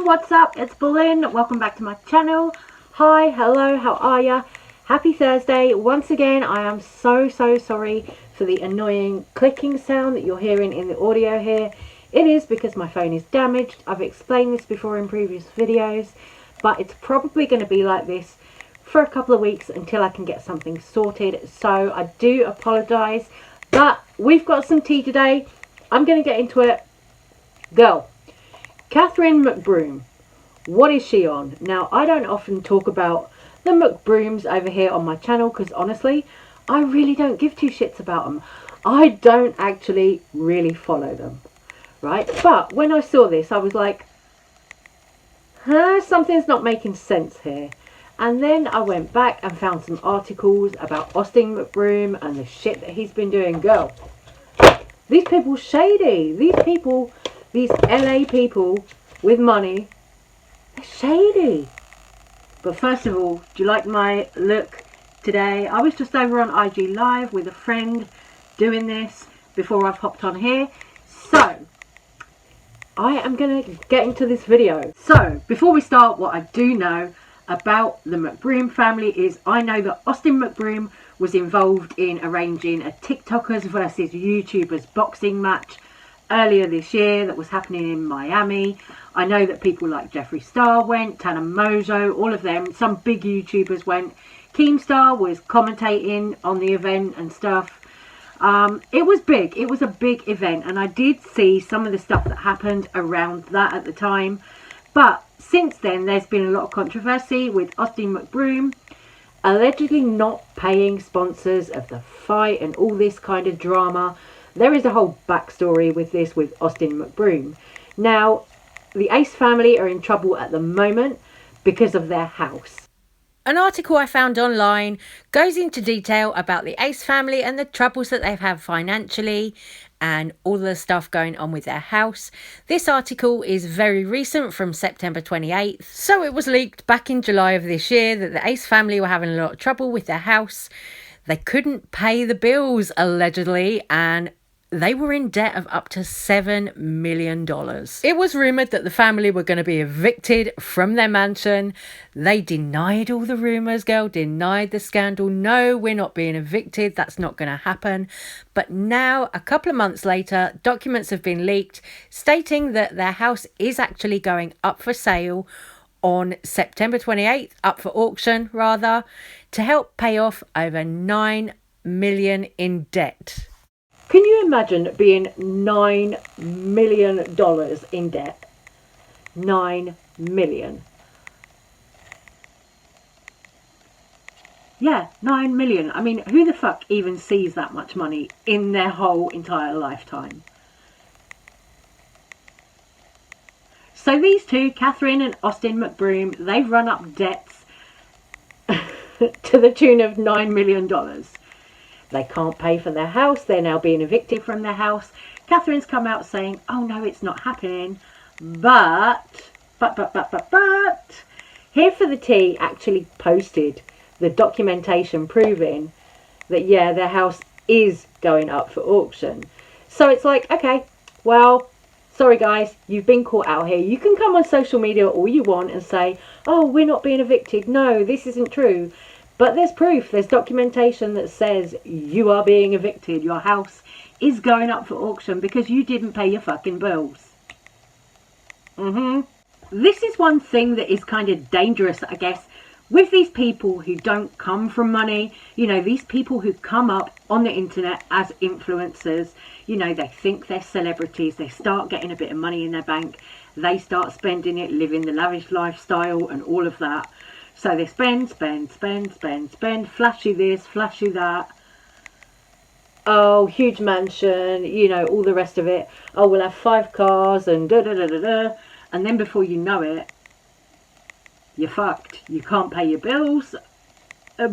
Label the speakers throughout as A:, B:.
A: what's up? It's Berlin. Welcome back to my channel. Hi, hello, how are ya? Happy Thursday. Once again, I am so sorry for the annoying clicking sound that you're hearing in the audio here. It is because my phone is damaged. I've explained this before in previous videos, but it's probably going to be like this for a couple of weeks until I can get something sorted. So I do apologise, but we've got some tea today. I'm going to get into it. Girl, Tana McBroom, what is she on? Now, I don't often talk about the McBrooms over here on my channel because honestly, I really don't give two shits about them. I don't actually really follow them, right? But when I saw this, I was like, something's not making sense here. And then I went back and found some articles about Austin McBroom and the shit that he's been doing. Girl, these people shady. These people, these LA people with money, they're shady. But first of all, do you like my look today? I was just over on IG Live with a friend doing this before I've hopped on here. So, I am going to get into this video. So, before we start, what I do know about the McBroom family is I know that Austin McBroom was involved in arranging a TikTokers versus YouTubers boxing match earlier this year that was happening in Miami. I know that people like Jeffree Star went, Tana Mongeau, all of them, some big YouTubers went. Keemstar was commentating on the event and stuff. It was big. It was a big event, and I did see some of the stuff that happened around that at the time. But since then, there's been a lot of controversy with Austin McBroom allegedly not paying sponsors of the fight and all this kind of drama. There is a whole backstory with this with Austin McBroom. Now, the Ace family are in trouble at the moment because of their house. An article I found online goes into detail about the Ace family and the troubles that they've had financially and all the stuff going on with their house. This article is very recent, from September 28th. So it was leaked back in July of this year that the Ace family were having a lot of trouble with their house. They couldn't pay the bills, allegedly, and they were in debt of up to $7 million. It was rumoured that the family were going to be evicted from their mansion. They denied all the rumours, girl, denied the scandal. No, we're not being evicted. That's not going to happen. But now, a couple of months later, documents have been leaked stating that their house is actually going up for sale on September 28th, up for auction rather, to help pay off over $9 million in debt. Can you imagine being $9 million in debt? $9 million. Yeah, $9 million. I mean, who the fuck even sees that much money in their whole entire lifetime? So these two, Tana and Austin McBroom, they've run up debts to the tune of $9 million. They can't pay for their house. They're now being evicted from their house. Catherine's come out saying, oh no, it's not happening. But, Here for the Tea actually posted the documentation proving that, yeah, their house is going up for auction. So it's like, okay, well, sorry guys, you've been caught out here. You can come on social media all you want and say, oh, we're not being evicted. No, this isn't true. But there's proof, there's documentation that says you are being evicted. Your house is going up for auction because you didn't pay your fucking bills. This is one thing that is kind of dangerous, I guess, with these people who don't come from money. You know, these people who come up on the internet as influencers. You know, they think they're celebrities. They start getting a bit of money in their bank. They start spending it, living the lavish lifestyle and all of that. So they spend, flashy this, flashy that. Oh, huge mansion, you know, all the rest of it. Oh, we'll have 5 cars and da-da-da-da-da. And then before you know it, you're fucked. You can't pay your bills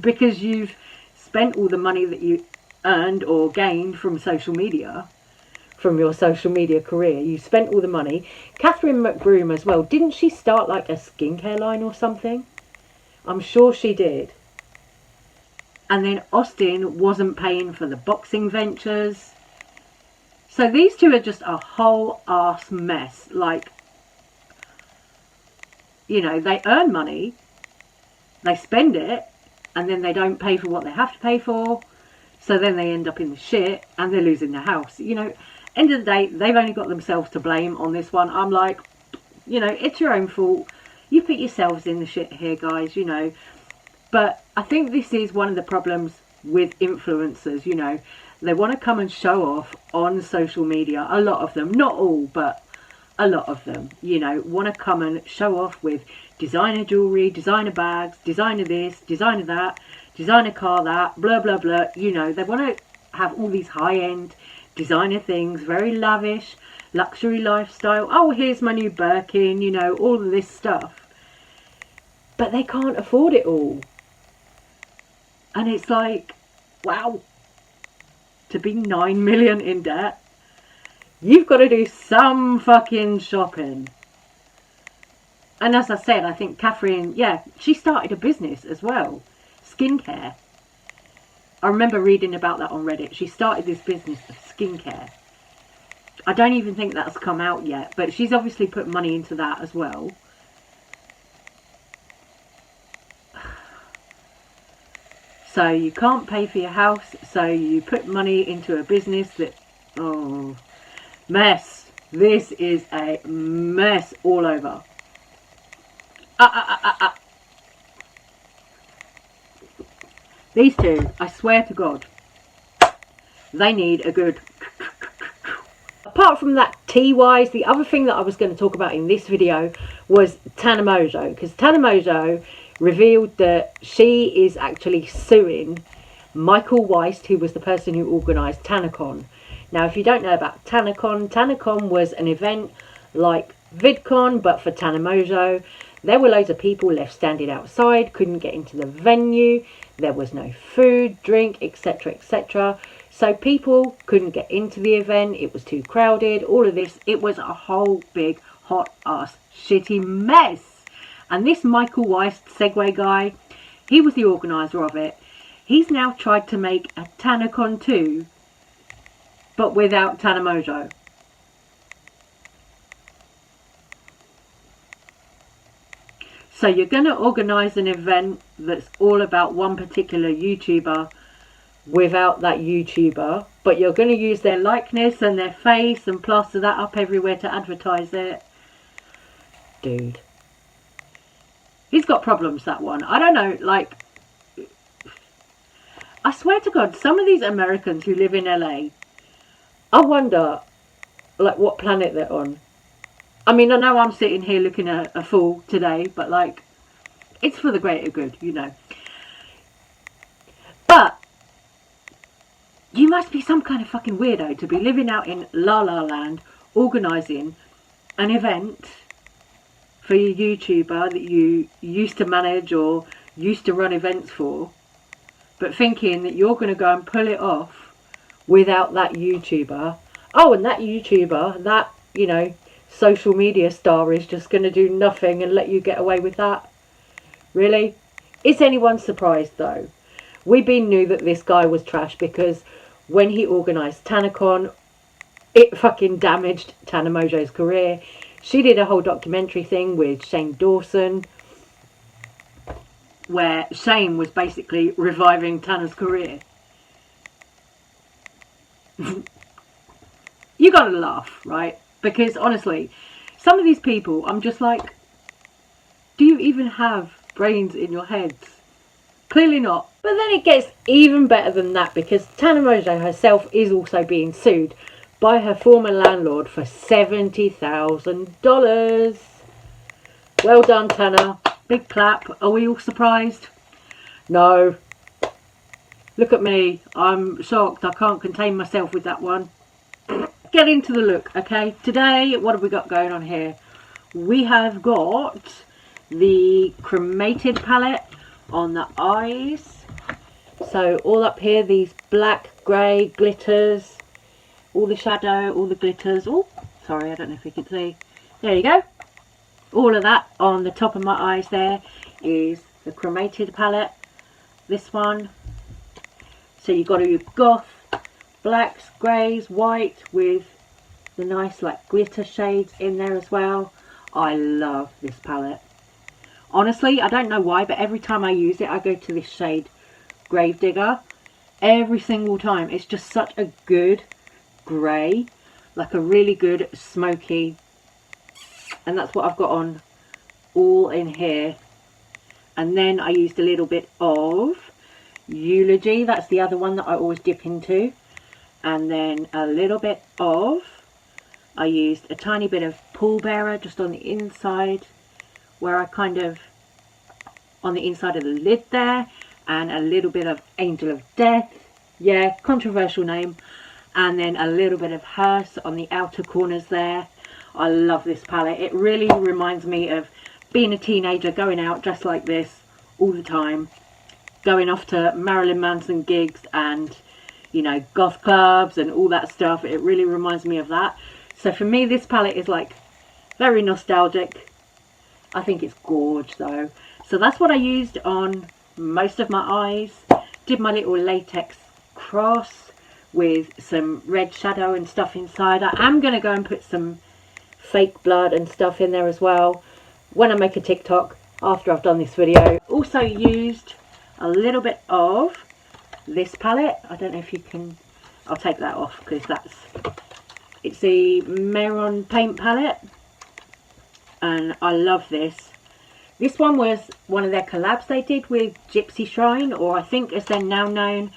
A: because you've spent all the money that you earned or gained from social media, from your social media career. You spent all the money. Tana McBroom as well. Didn't she start like a skincare line or something? I'm sure she did. And then Austin wasn't paying for the boxing ventures. So these two are just a whole ass mess. Like, you know, they earn money, they spend it, and then they don't pay for what they have to pay for. So then they end up in the shit and they're losing their house. You know, end of the day, they've only got themselves to blame on this one. I'm like, you know, it's your own fault. You put yourselves in the shit here, guys, you know. But I think this is one of the problems with influencers, you know. They want to come and show off on social media. A lot of them, not all, but a lot of them, you know, want to come and show off with designer jewellery, designer bags, designer this, designer that, designer car that, blah, blah, blah. You know, they want to have all these high-end designer things, very lavish, luxury lifestyle. Oh, here's my new Birkin, you know, all of this stuff. But they can't afford it all. And it's like, wow, to be 9 million in debt, you've got to do some fucking shopping. And as I said, I think Catherine, yeah, she started a business as well. Skincare. I remember reading about that on Reddit. She started this business of skincare. I don't even think that's come out yet, but she's obviously put money into that as well. So you can't pay for your house, so you put money into a business that, oh, mess. This is a mess all over. These two, I swear to God, they need a good... Apart from that tea-wise, the other thing that I was going to talk about in this video was Tana Mongeau. Because Tana Mongeau revealed that she is actually suing Michael Weist, who was the person who organised TanaCon. Now, if you don't know about TanaCon, TanaCon was an event like VidCon, but for Tana Mongeau. There were loads of people left standing outside, couldn't get into the venue, there was no food, drink, etc, etc. So people couldn't get into the event, it was too crowded, all of this. It was a whole big, hot ass, shitty mess. And this Michael Weist, Segway guy, he was the organiser of it. He's now tried to make a TanaCon 2, but without Tana Mongeau. So you're going to organise an event that's all about one particular YouTuber without that YouTuber, but you're going to use their likeness and their face and plaster that up everywhere to advertise it. Dude. He's got problems, that one. I don't know, like, I swear to God, some of these Americans who live in LA, I wonder, like, what planet they're on. I mean, I know I'm sitting here looking at a fool today, but, like, it's for the greater good, you know. But you must be some kind of fucking weirdo to be living out in La La Land, organising an event for your YouTuber that you used to manage or used to run events for, but thinking that you're going to go and pull it off without that YouTuber. Oh, and that YouTuber, that, you know, social media star is just going to do nothing and let you get away with that. Really? Is anyone surprised though? We knew that this guy was trash because when he organised TanaCon, it fucking damaged Tana Mongeau's career. She did a whole documentary thing with Shane Dawson where Shane was basically reviving Tana's career. You gotta laugh, right? Because honestly, some of these people, I'm just like, do you even have brains in your heads? Clearly not. But then it gets even better than that because Tana Mongeau herself is also being sued by her former landlord for $70,000. Well done, Tana. Big clap. Are we all surprised? No. Look at me. I'm shocked. I can't contain myself with that one. Get into the look, okay? Today, what have we got going on here? We have got the cremated palette on the eyes. So all up here, these black, grey glitters. All the shadow, all the glitters. Oh, sorry, I don't know if you can see. There you go. All of that on the top of my eyes there is the cremated palette. This one. So you've got your goth, blacks, greys, white with the nice like glitter shades in there as well. I love this palette. Honestly, I don't know why, but every time I use it, I go to this shade Gravedigger. Every single time. It's just such a good grey. Like a really good smoky. And that's what I've got on all in here. And then I used a little bit of Eulogy. That's the other one that I always dip into. And then a little bit of, I used a tiny bit of Pallbearer just on the inside, where I kind of, on the inside of the lid there, and a little bit of Angel of Death, yeah, controversial name, and then a little bit of Hearse on the outer corners there. I love this palette. It really reminds me of being a teenager, going out dressed like this all the time, going off to Marilyn Manson gigs and, you know, goth clubs and all that stuff. It really reminds me of that. So for me, this palette is like very nostalgic. I think it's gorge though. So that's what I used on most of my eyes. Did my little latex cross with some red shadow and stuff inside. I am going to go and put some fake blood and stuff in there as well when I make a TikTok after I've done this video. Also used a little bit of this palette. I don't know if you can, I'll take that off because it's the Meron paint palette, and I love this. This one was one of their collabs they did with Gypsy Shrine, or I think as they're now known,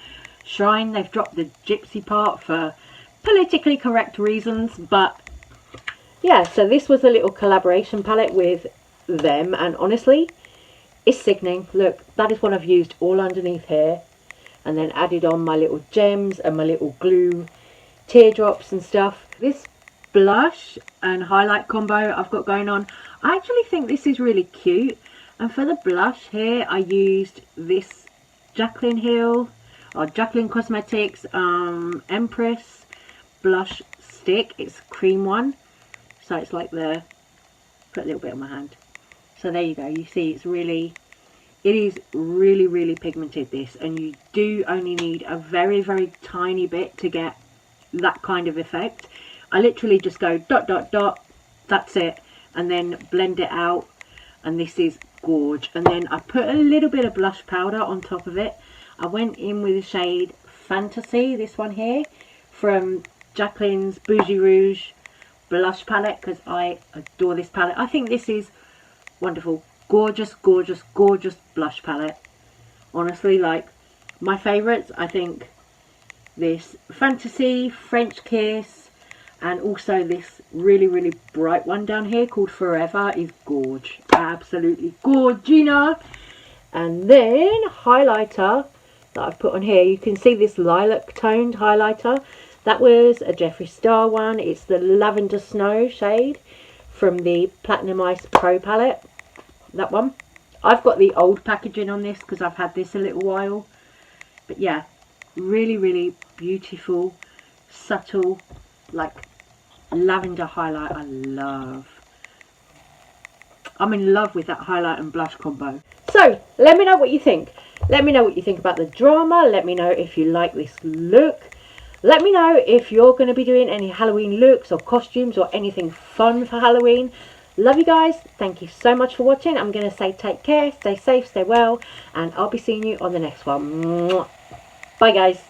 A: Shrine. They've dropped the Gypsy part for politically correct reasons, but yeah, so this was a little collaboration palette with them, and honestly, it's sickening. Look, that is what I've used all underneath here, and then added on my little gems and my little glue teardrops and stuff. This blush and highlight combo I've got going on, I actually think this is really cute. And for the blush here, I used this Jaclyn Hill or Jaclyn Cosmetics Empress blush stick. It's a cream one, so it's like the, put a little bit on my hand. So there you go. You see, it's really, it is really, really pigmented, this, and you do only need a very, very tiny bit to get that kind of effect. I literally just go dot, dot, dot, that's it, and then blend it out, and this is gorge. And then I put a little bit of blush powder on top of it. I went in with the shade Fantasy, this one here, from Jaclyn's Bougie Rouge blush palette, because I adore this palette. I think this is wonderful. Gorgeous, gorgeous, gorgeous blush palette. Honestly, like, my favourites, I think this Fantasy, French Kiss, and also this really, really bright one down here called Forever is gorge. Absolutely gorgina. And then highlighter that I've put on here, you can see this lilac toned highlighter. That was a Jeffree Star one. It's the Lavender Snow shade from the Platinum Ice Pro palette. That one. I've got the old packaging on this because I've had this a little while. But yeah, really, really beautiful, subtle, like lavender highlight. I love. I'm in love with that highlight and blush combo. So let me know what you think. Let me know what you think about the drama. Let me know if you like this look. Let me know if you're going to be doing any Halloween looks or costumes or anything fun for Halloween. Love you guys. Thank you so much for watching. I'm going to say take care, stay safe, stay well, and I'll be seeing you on the next one. Bye guys.